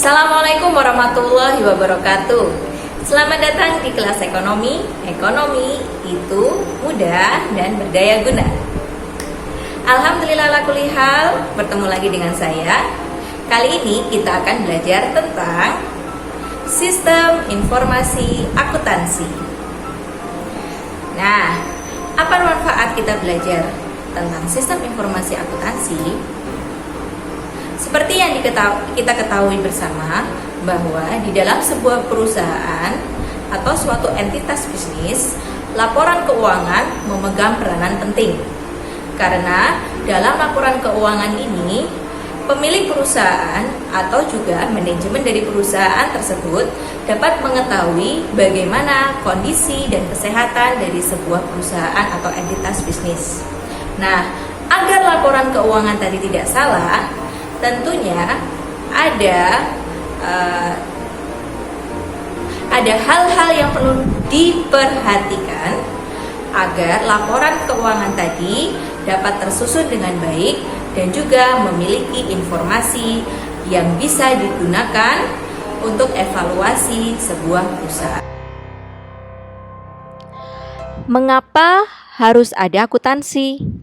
Assalamualaikum warahmatullahi wabarakatuh. Selamat datang di kelas ekonomi. Ekonomi itu mudah dan berdaya guna. Alhamdulillah ala kulli hal, bertemu lagi dengan saya. Kali ini kita akan belajar tentang sistem informasi akuntansi. Nah, apa manfaat kita belajar tentang sistem informasi akuntansi? Seperti yang kita ketahui bersama, bahwa di dalam sebuah perusahaan atau suatu entitas bisnis, laporan keuangan memegang peranan penting. Karena dalam laporan keuangan ini, pemilik perusahaan atau juga manajemen dari perusahaan tersebut dapat mengetahui bagaimana kondisi dan kesehatan dari sebuah perusahaan atau entitas bisnis. Nah, agar laporan keuangan tadi tidak salah, tentunya ada hal-hal yang perlu diperhatikan agar laporan keuangan tadi dapat tersusun dengan baik dan juga memiliki informasi yang bisa digunakan untuk evaluasi sebuah perusahaan. Mengapa harus ada akuntansi?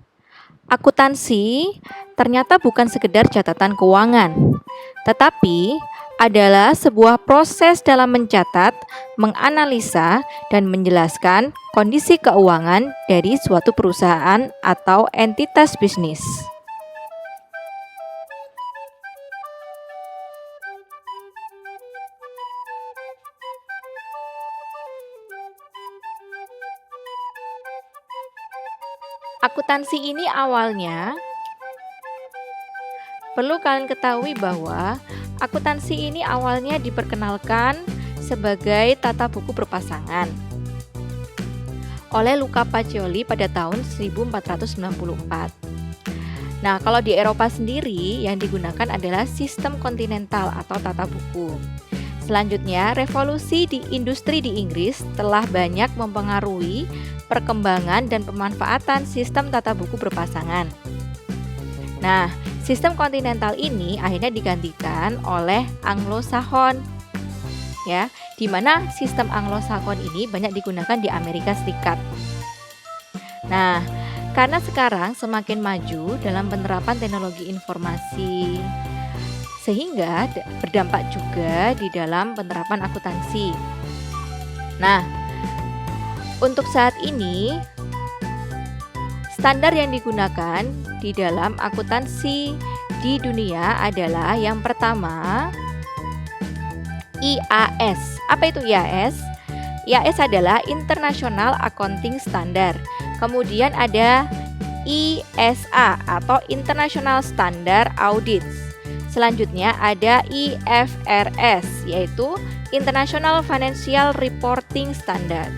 Akuntansi ternyata bukan sekedar catatan keuangan, tetapi adalah sebuah proses dalam mencatat, menganalisa, dan menjelaskan kondisi keuangan dari suatu perusahaan atau entitas bisnis. Akuntansi ini awalnya perlu kalian ketahui bahwa akuntansi ini awalnya diperkenalkan sebagai tata buku berpasangan oleh Luca Pacioli pada tahun 1494. Nah, kalau di Eropa sendiri yang digunakan adalah sistem kontinental atau tata buku. Selanjutnya, revolusi di industri di Inggris telah banyak mempengaruhi perkembangan dan pemanfaatan sistem tata buku berpasangan. Nah, sistem kontinental ini akhirnya digantikan oleh Anglo-Saxon, ya, di mana sistem Anglo-Saxon ini banyak digunakan di Amerika Serikat. Nah, karena sekarang semakin maju dalam penerapan teknologi informasi, sehingga berdampak juga di dalam penerapan akuntansi. Nah, untuk saat ini standar yang digunakan di dalam akuntansi di dunia adalah yang pertama IAS. Apa itu IAS? IAS adalah International Accounting Standard. Kemudian ada ISA atau International Standard Audits. Selanjutnya ada IFRS, yaitu International Financial Reporting Standard,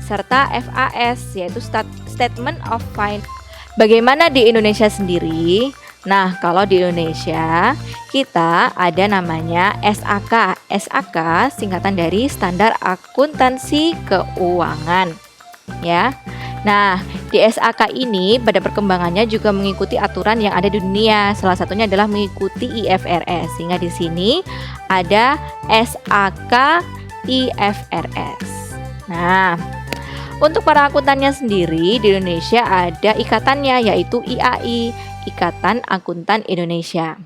serta FAS, yaitu Statement of Finance. Bagaimana di Indonesia sendiri? Nah, kalau di Indonesia kita ada namanya SAK. SAK singkatan dari Standar Akuntansi Keuangan, ya. Nah, di SAK ini pada perkembangannya juga mengikuti aturan yang ada di dunia. Salah satunya adalah mengikuti IFRS. Sehingga di sini ada SAK IFRS. Nah, untuk para akuntannya sendiri di Indonesia ada ikatannya, yaitu IAI, Ikatan Akuntan Indonesia.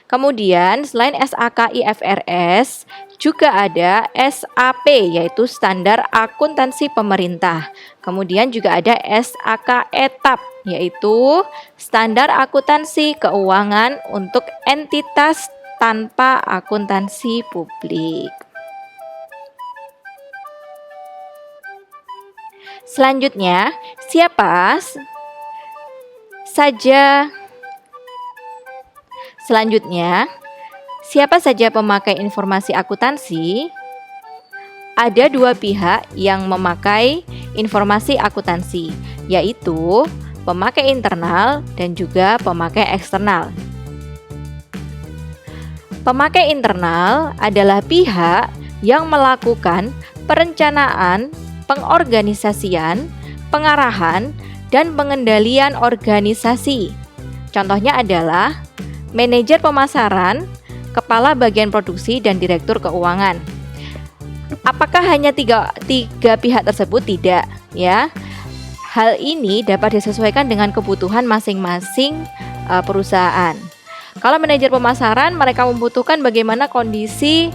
Kemudian selain SAK IFRS juga ada SAP, yaitu Standar Akuntansi Pemerintah. Kemudian juga ada SAK ETAP, yaitu Standar Akuntansi Keuangan untuk entitas tanpa akuntansi publik. Selanjutnya, siapa saja pemakai informasi akuntansi? Ada dua pihak yang memakai informasi akuntansi, yaitu pemakai internal dan juga pemakai eksternal. Pemakai internal adalah pihak yang melakukan perencanaan, pengorganisasian, pengarahan, dan pengendalian organisasi. Contohnya adalah manajer pemasaran, kepala bagian produksi dan direktur keuangan. Apakah hanya tiga pihak tersebut? Tidak, ya. Hal ini dapat disesuaikan dengan kebutuhan masing-masing perusahaan. Kalau manajer pemasaran, mereka membutuhkan bagaimana kondisi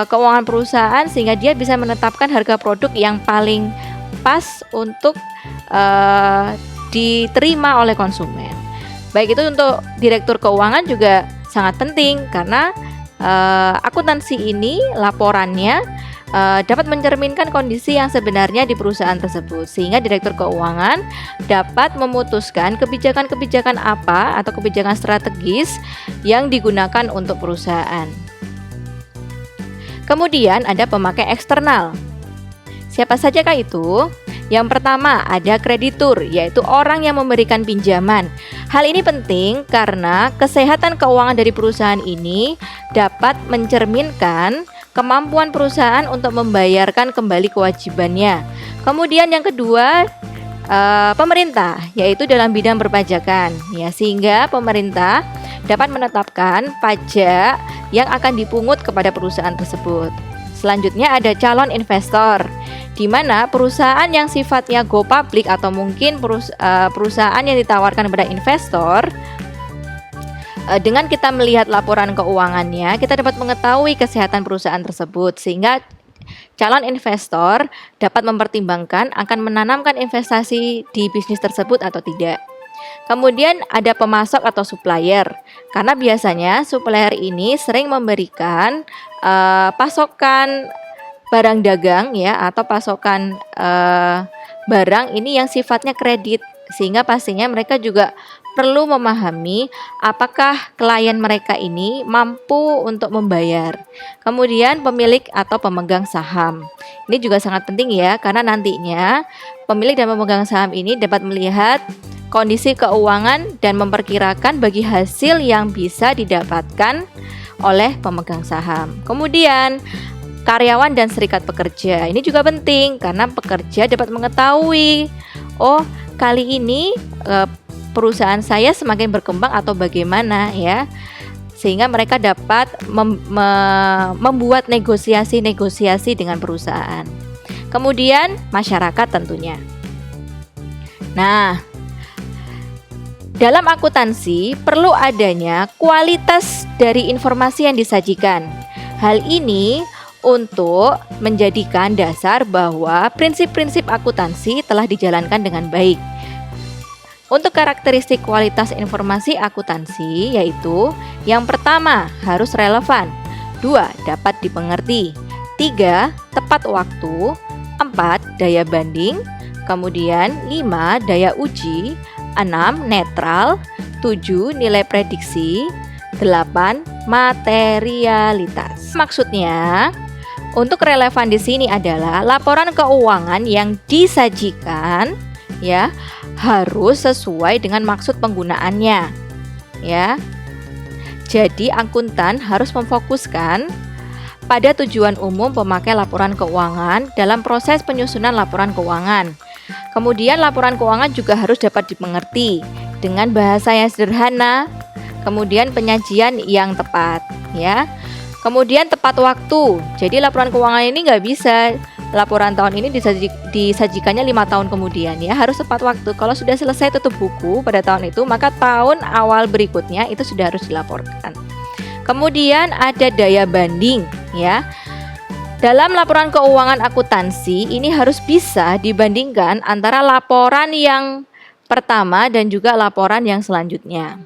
keuangan perusahaan sehingga dia bisa menetapkan harga produk yang paling pas untuk diterima oleh konsumen. Baik itu untuk direktur keuangan juga sangat penting karena akuntansi ini laporannya dapat mencerminkan kondisi yang sebenarnya di perusahaan tersebut sehingga direktur keuangan dapat memutuskan kebijakan-kebijakan apa atau kebijakan strategis yang digunakan untuk perusahaan. Kemudian ada pemakai eksternal. Siapa sajakah itu? Yang pertama ada kreditur, yaitu orang yang memberikan pinjaman. Hal ini penting karena kesehatan keuangan dari perusahaan ini dapat mencerminkan kemampuan perusahaan untuk membayarkan kembali kewajibannya. Kemudian yang kedua pemerintah, yaitu dalam bidang perpajakan, ya, sehingga pemerintah dapat menetapkan pajak yang akan dipungut kepada perusahaan tersebut. Selanjutnya ada calon investor, di mana perusahaan yang sifatnya go public atau mungkin perusahaan yang ditawarkan kepada investor. Dengan kita melihat laporan keuangannya, kita dapat mengetahui kesehatan perusahaan tersebut sehingga calon investor dapat mempertimbangkan akan menanamkan investasi di bisnis tersebut atau tidak. Kemudian ada pemasok atau supplier, karena biasanya supplier ini sering memberikan pasokan barang dagang, ya, atau pasokan barang ini yang sifatnya kredit, sehingga pastinya mereka juga perlu memahami apakah klien mereka ini mampu untuk membayar. Kemudian pemilik atau pemegang saham. Ini juga sangat penting, ya, karena nantinya pemilik dan pemegang saham ini dapat melihat kondisi keuangan dan memperkirakan bagi hasil yang bisa didapatkan oleh pemegang saham. Kemudian karyawan dan serikat pekerja. Ini juga penting karena pekerja dapat mengetahui, oh, kali ini perusahaan saya semakin berkembang atau bagaimana, ya, sehingga mereka dapat membuat negosiasi dengan perusahaan. Kemudian masyarakat tentunya. Nah, dalam akuntansi perlu adanya kualitas dari informasi yang disajikan. Hal ini untuk menjadikan dasar bahwa prinsip-prinsip akuntansi telah dijalankan dengan baik. Untuk karakteristik kualitas informasi akuntansi yaitu yang pertama harus relevan, 2 dapat dimengerti, 3 tepat waktu, 4 daya banding, kemudian 5 daya uji, 6 netral, 7 nilai prediksi, 8 materialitas. Maksudnya untuk relevan di sini adalah laporan keuangan yang disajikan, ya, harus sesuai dengan maksud penggunaannya, ya. Jadi akuntan harus memfokuskan pada tujuan umum pemakai laporan keuangan dalam proses penyusunan laporan keuangan. Kemudian laporan keuangan juga harus dapat dimengerti dengan bahasa yang sederhana, kemudian penyajian yang tepat, ya. Kemudian tepat waktu. Jadi laporan keuangan ini nggak bisa laporan tahun ini disajikannya 5 tahun kemudian, ya, harus tepat waktu. Kalau sudah selesai tutup buku pada tahun itu, maka tahun awal berikutnya itu sudah harus dilaporkan. Kemudian ada daya banding, ya. Dalam laporan keuangan akuntansi ini harus bisa dibandingkan antara laporan yang pertama dan juga laporan yang selanjutnya.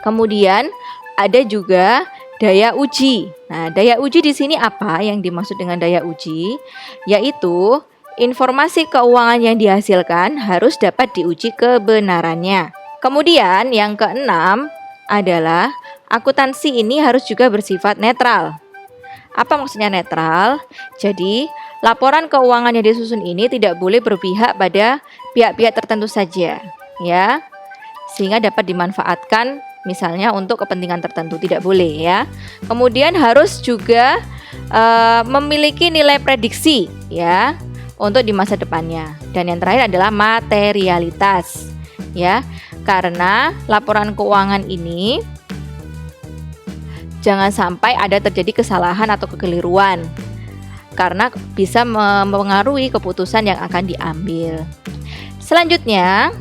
Kemudian ada juga daya uji. Nah, daya uji di sini apa yang dimaksud dengan daya uji? Yaitu informasi keuangan yang dihasilkan harus dapat diuji kebenarannya. Kemudian yang keenam adalah akuntansi ini harus juga bersifat netral. Apa maksudnya netral? Jadi, laporan keuangan yang disusun ini tidak boleh berpihak pada pihak-pihak tertentu saja, ya. Sehingga dapat dimanfaatkan misalnya untuk kepentingan tertentu, tidak boleh, ya. Kemudian harus juga memiliki nilai prediksi, ya, untuk di masa depannya. Dan yang terakhir adalah materialitas, ya. Karena laporan keuangan ini jangan sampai ada terjadi kesalahan atau kekeliruan, karena bisa mempengaruhi keputusan yang akan diambil. Selanjutnya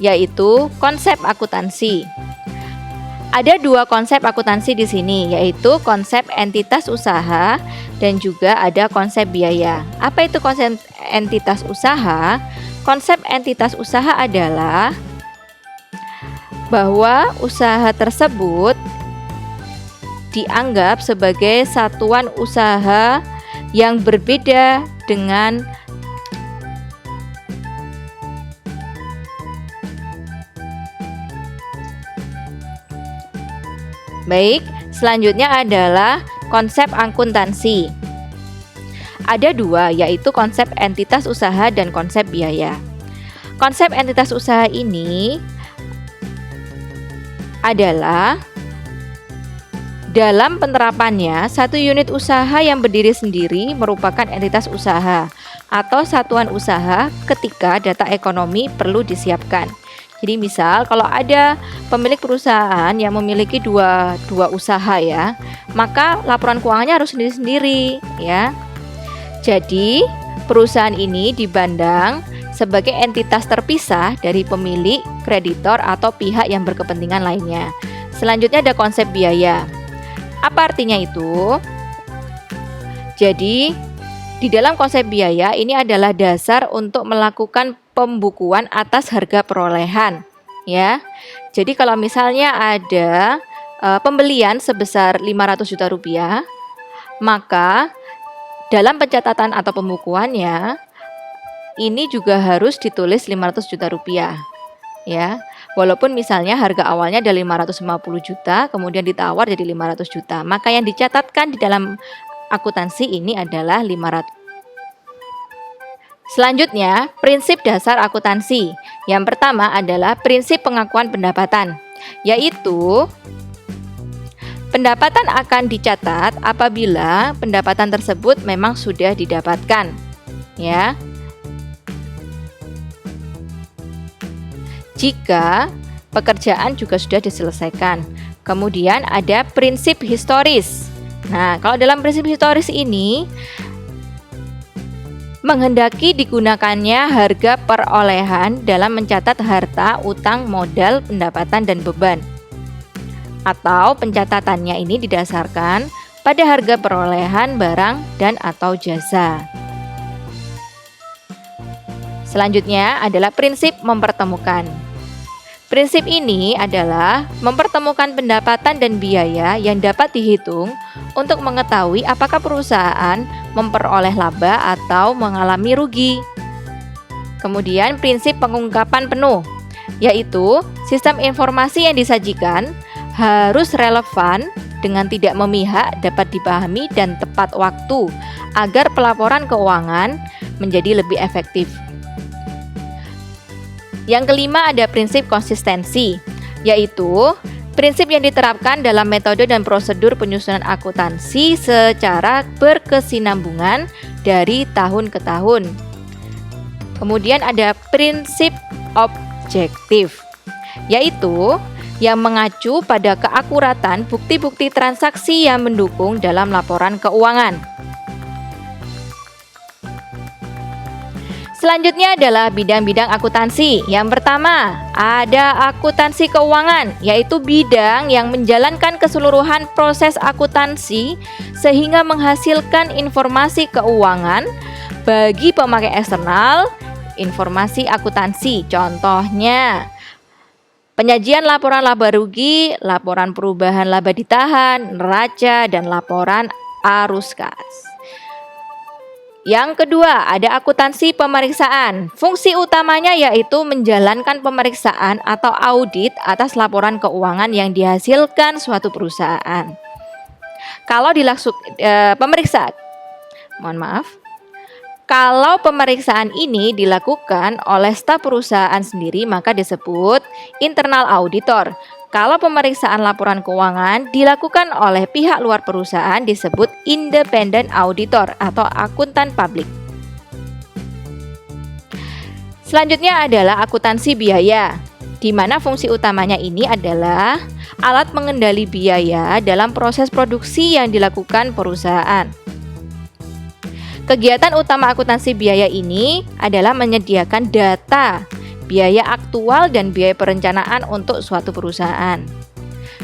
yaitu konsep akuntansi. Ada dua konsep akuntansi di sini, yaitu konsep entitas usaha dan juga ada konsep biaya. Apa itu konsep entitas usaha? Konsep entitas usaha adalah bahwa usaha tersebut dianggap sebagai satuan usaha yang berbeda dengan Baik, selanjutnya adalah konsep akuntansi. Ada dua, yaitu konsep entitas usaha dan konsep biaya. Konsep entitas usaha ini adalah dalam penerapannya, satu unit usaha yang berdiri sendiri merupakan entitas usaha atau satuan usaha ketika data ekonomi perlu disiapkan. Jadi misal kalau ada pemilik perusahaan yang memiliki dua usaha ya, maka laporan keuangannya harus sendiri-sendiri ya. Jadi perusahaan ini dipandang sebagai entitas terpisah dari pemilik, kreditor atau pihak yang berkepentingan lainnya. Selanjutnya ada konsep biaya. Apa artinya itu? Jadi di dalam konsep biaya ini adalah dasar untuk melakukan pembukuan atas harga perolehan ya. Jadi kalau misalnya ada pembelian sebesar 500 juta rupiah, maka dalam pencatatan atau pembukuannya ini juga harus ditulis 500 juta rupiah ya. Walaupun misalnya harga awalnya ada 550 juta, kemudian ditawar jadi 500 juta, maka yang dicatatkan di dalam akuntansi ini adalah 500. Selanjutnya, prinsip dasar akuntansi. Yang pertama adalah prinsip pengakuan pendapatan, yaitu pendapatan akan dicatat apabila pendapatan tersebut memang sudah didapatkan, ya. Jika pekerjaan juga sudah diselesaikan. Kemudian ada prinsip historis. Nah, kalau dalam prinsip historis ini menghendaki digunakannya harga perolehan dalam mencatat harta, utang, modal, pendapatan, dan beban. Atau pencatatannya ini didasarkan pada harga perolehan barang dan atau jasa. Selanjutnya adalah prinsip mempertemukan. Prinsip ini adalah mempertemukan pendapatan dan biaya yang dapat dihitung untuk mengetahui apakah perusahaan memperoleh laba atau mengalami rugi. Kemudian prinsip pengungkapan penuh, yaitu sistem informasi yang disajikan harus relevan dengan tidak memihak, dapat dipahami dan tepat waktu agar pelaporan keuangan menjadi lebih efektif. Yang kelima ada prinsip konsistensi, yaitu prinsip yang diterapkan dalam metode dan prosedur penyusunan akuntansi secara berkesinambungan dari tahun ke tahun. Kemudian ada prinsip objektif, yaitu yang mengacu pada keakuratan bukti-bukti transaksi yang mendukung dalam laporan keuangan. Selanjutnya adalah bidang-bidang akuntansi. Yang pertama, ada akuntansi keuangan, yaitu bidang yang menjalankan keseluruhan proses akuntansi sehingga menghasilkan informasi keuangan bagi pemakai eksternal informasi akuntansi. Contohnya, penyajian laporan laba rugi, laporan perubahan laba ditahan, neraca, dan laporan arus kas. Yang kedua, ada akuntansi pemeriksaan. Fungsi utamanya yaitu menjalankan pemeriksaan atau audit atas laporan keuangan yang dihasilkan suatu perusahaan. Kalau Kalau pemeriksaan ini dilakukan oleh staf perusahaan sendiri, maka disebut internal auditor. Kalau pemeriksaan laporan keuangan dilakukan oleh pihak luar perusahaan, disebut independent auditor atau akuntan publik. Selanjutnya adalah akuntansi biaya, di mana fungsi utamanya ini adalah alat mengendali biaya dalam proses produksi yang dilakukan perusahaan. Kegiatan utama akuntansi biaya ini adalah menyediakan data biaya aktual dan biaya perencanaan untuk suatu perusahaan.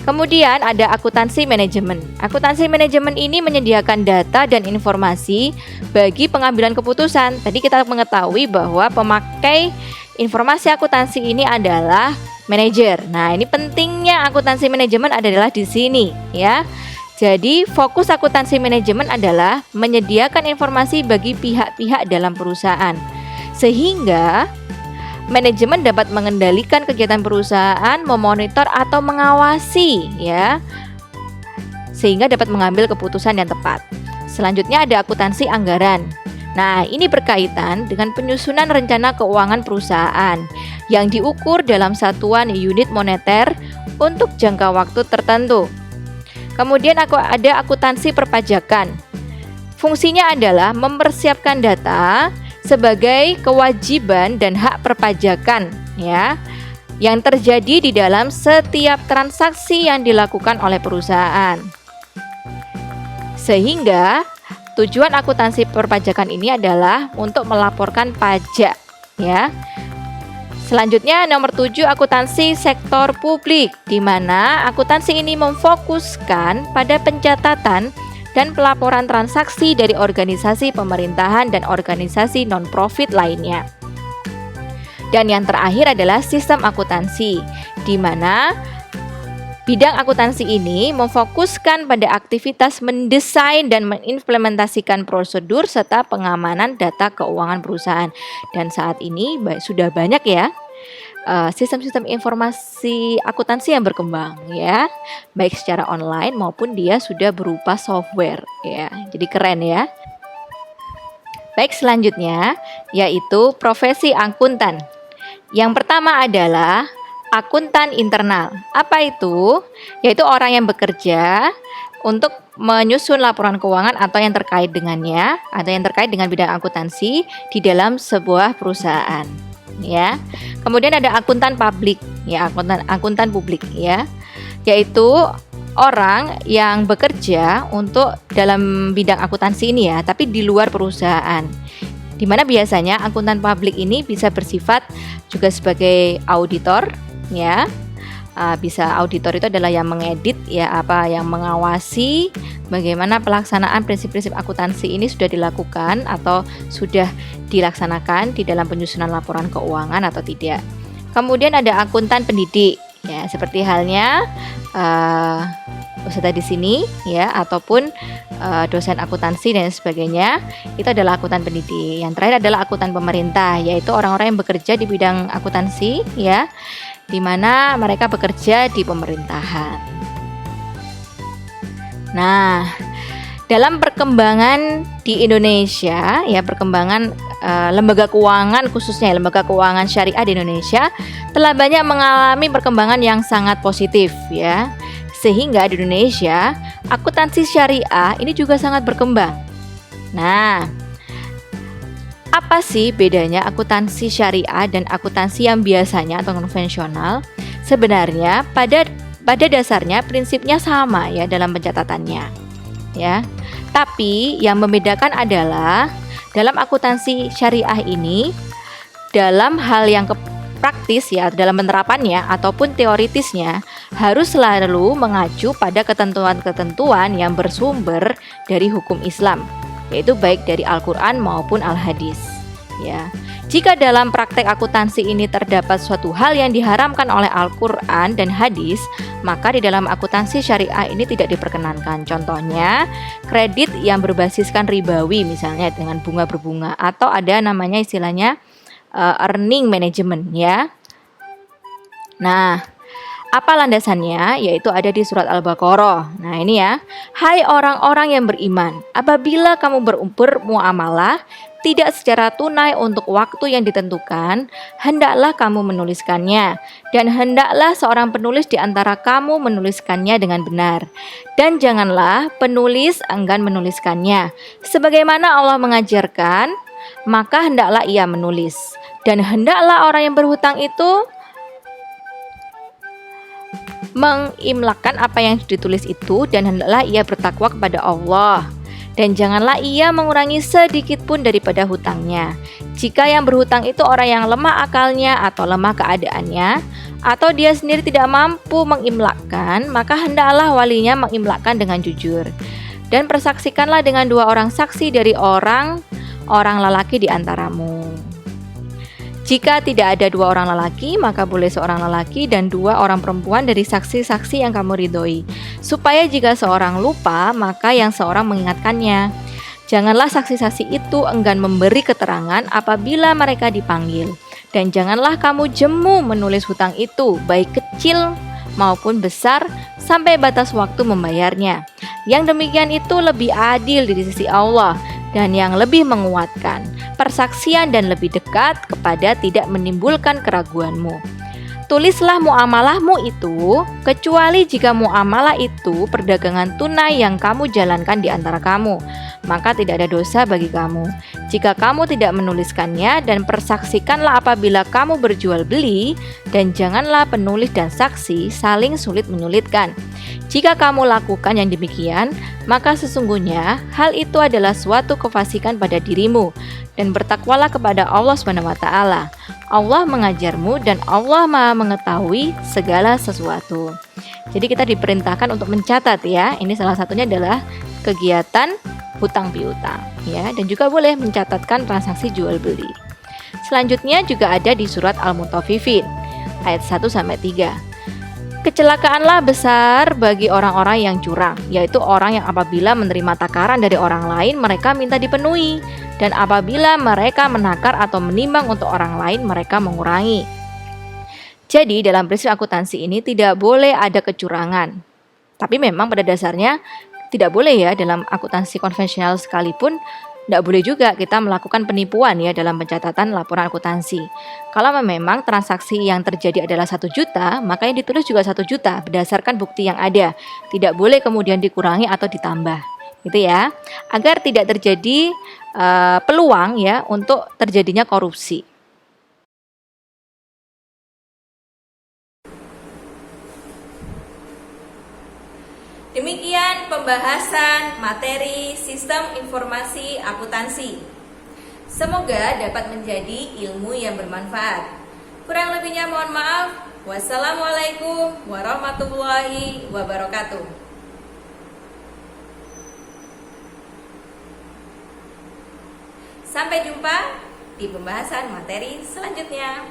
Kemudian ada akuntansi manajemen. Akuntansi manajemen ini menyediakan data dan informasi bagi pengambilan keputusan. Tadi kita mengetahui bahwa pemakai informasi akuntansi ini adalah manajer. Nah, ini pentingnya akuntansi manajemen adalah di sini, ya. Jadi, fokus akuntansi manajemen adalah menyediakan informasi bagi pihak-pihak dalam perusahaan, sehingga manajemen dapat mengendalikan kegiatan perusahaan, memonitor atau mengawasi, ya, sehingga dapat mengambil keputusan yang tepat. Selanjutnya ada akuntansi anggaran. Nah, ini berkaitan dengan penyusunan rencana keuangan perusahaan yang diukur dalam satuan unit moneter untuk jangka waktu tertentu. Kemudian ada akuntansi perpajakan. Fungsinya adalah mempersiapkan data sebagai kewajiban dan hak perpajakan, ya, yang terjadi di dalam setiap transaksi yang dilakukan oleh perusahaan. Sehingga tujuan akuntansi perpajakan ini adalah untuk melaporkan pajak, ya. Selanjutnya nomor 7, akuntansi sektor publik, di mana akuntansi ini memfokuskan pada pencatatan dan pelaporan transaksi dari organisasi pemerintahan dan organisasi non-profit lainnya. Dan yang terakhir adalah sistem akuntansi, di mana bidang akuntansi ini memfokuskan pada aktivitas mendesain dan mengimplementasikan prosedur serta pengamanan data keuangan perusahaan. Dan saat ini sudah banyak, ya, sistem-sistem informasi akuntansi yang berkembang, ya, baik secara online maupun dia sudah berupa software, ya. Jadi keren, ya. Baik, selanjutnya yaitu profesi akuntan. Yang pertama adalah akuntan internal. Apa itu? Yaitu orang yang bekerja untuk menyusun laporan keuangan atau yang terkait dengannya, atau yang terkait dengan bidang akuntansi di dalam sebuah perusahaan, ya. Kemudian ada akuntan publik, ya, akuntan publik, ya, yaitu orang yang bekerja untuk dalam bidang akuntansi ini, ya, tapi di luar perusahaan. Di mana biasanya akuntan publik ini bisa bersifat juga sebagai auditor, ya. Bisa auditor itu adalah yang mengedit, ya, yang mengawasi bagaimana pelaksanaan prinsip-prinsip akuntansi ini sudah dilakukan atau sudah dilaksanakan di dalam penyusunan laporan keuangan atau tidak. Kemudian ada akuntan pendidik, ya, seperti halnya peserta di sini, ya, ataupun dosen akuntansi dan sebagainya. Itu adalah akuntan pendidik. Yang terakhir adalah akuntan pemerintah, yaitu orang-orang yang bekerja di bidang akuntansi, ya, di mana mereka bekerja di pemerintahan. Nah, dalam perkembangan di Indonesia, ya, perkembangan lembaga keuangan, khususnya lembaga keuangan syariah di Indonesia telah banyak mengalami perkembangan yang sangat positif, ya. Sehingga di Indonesia akuntansi syariah ini juga sangat berkembang. Nah, apa sih bedanya akuntansi syariah dan akuntansi yang biasanya atau konvensional? Sebenarnya pada dasarnya prinsipnya sama, ya, dalam pencatatannya, ya. Tapi yang membedakan adalah dalam akuntansi syariah ini, dalam hal yang praktis, ya, dalam penerapannya ataupun teoritisnya harus selalu mengacu pada ketentuan-ketentuan yang bersumber dari hukum Islam, yaitu baik dari Al-Quran maupun Al-Hadis, ya. Jika dalam praktek akuntansi ini terdapat suatu hal yang diharamkan oleh Al-Quran dan hadis, maka di dalam akuntansi syariah ini tidak diperkenankan. Contohnya, kredit yang berbasiskan ribawi, misalnya dengan bunga berbunga, atau ada namanya istilahnya earning management, ya. Nah, apa landasannya? Yaitu ada di surat Al-Baqarah. Nah, ini, ya. Hai orang-orang yang beriman, apabila kamu bermuamalah tidak secara tunai untuk waktu yang ditentukan, hendaklah kamu menuliskannya, dan hendaklah seorang penulis di antara kamu menuliskannya dengan benar, dan janganlah penulis enggan menuliskannya, sebagaimana Allah mengajarkan maka hendaklah ia menulis. Dan hendaklah orang yang berhutang itu mengimlakkan apa yang ditulis itu, dan hendaklah ia bertakwa kepada Allah. Dan janganlah ia mengurangi sedikit pun daripada hutangnya. Jika yang berhutang itu orang yang lemah akalnya atau lemah keadaannya, atau dia sendiri tidak mampu mengimlakkan, maka hendaklah walinya mengimlakkan dengan jujur. Dan persaksikanlah dengan 2 orang saksi dari orang lelaki di antaramu. Jika tidak ada 2 orang lelaki, maka boleh seorang lelaki dan 2 orang perempuan dari saksi-saksi yang kamu ridhoi, supaya jika seorang lupa, maka yang seorang mengingatkannya. Janganlah saksi-saksi itu enggan memberi keterangan apabila mereka dipanggil. Dan janganlah kamu jemu menulis hutang itu, baik kecil maupun besar, sampai batas waktu membayarnya. Yang demikian itu lebih adil di sisi Allah, dan yang lebih menguatkan persaksian dan lebih dekat kepada tidak menimbulkan keraguanmu. Tulislah muamalahmu itu, kecuali jika muamalah itu perdagangan tunai yang kamu jalankan di antara kamu, maka tidak ada dosa bagi kamu. Jika kamu tidak menuliskannya, dan persaksikanlah apabila kamu berjual beli, dan janganlah penulis dan saksi saling sulit menyulitkan. Jika kamu lakukan yang demikian, maka sesungguhnya hal itu adalah suatu kefasikan pada dirimu, dan bertakwalah kepada Allah SWT. Allah mengajarmu dan Allah Maha mengetahui segala sesuatu. Jadi kita diperintahkan untuk mencatat ya. Ini salah satunya adalah kegiatan hutang piutang ya, dan juga boleh mencatatkan transaksi jual beli. Selanjutnya juga ada di surat Al-Mutaffifin ayat 1-3. Kecelakaanlah besar bagi orang-orang yang curang, yaitu orang yang apabila menerima takaran dari orang lain mereka minta dipenuhi, dan apabila mereka menakar atau menimbang untuk orang lain mereka mengurangi. Jadi dalam prinsip akuntansi ini tidak boleh ada kecurangan. Tapi memang pada dasarnya tidak boleh ya, dalam akuntansi konvensional sekalipun tidak boleh juga kita melakukan penipuan ya dalam pencatatan laporan akuntansi. Kalau memang transaksi yang terjadi adalah 1 juta, maka yang ditulis juga 1 juta berdasarkan bukti yang ada. Tidak boleh kemudian dikurangi atau ditambah, gitu ya, agar tidak terjadi peluang ya untuk terjadinya korupsi. Demikian pembahasan materi sistem informasi akuntansi. Semoga dapat menjadi ilmu yang bermanfaat. Kurang lebihnya mohon maaf. Wassalamualaikum warahmatullahi wabarakatuh. Sampai jumpa di pembahasan materi selanjutnya.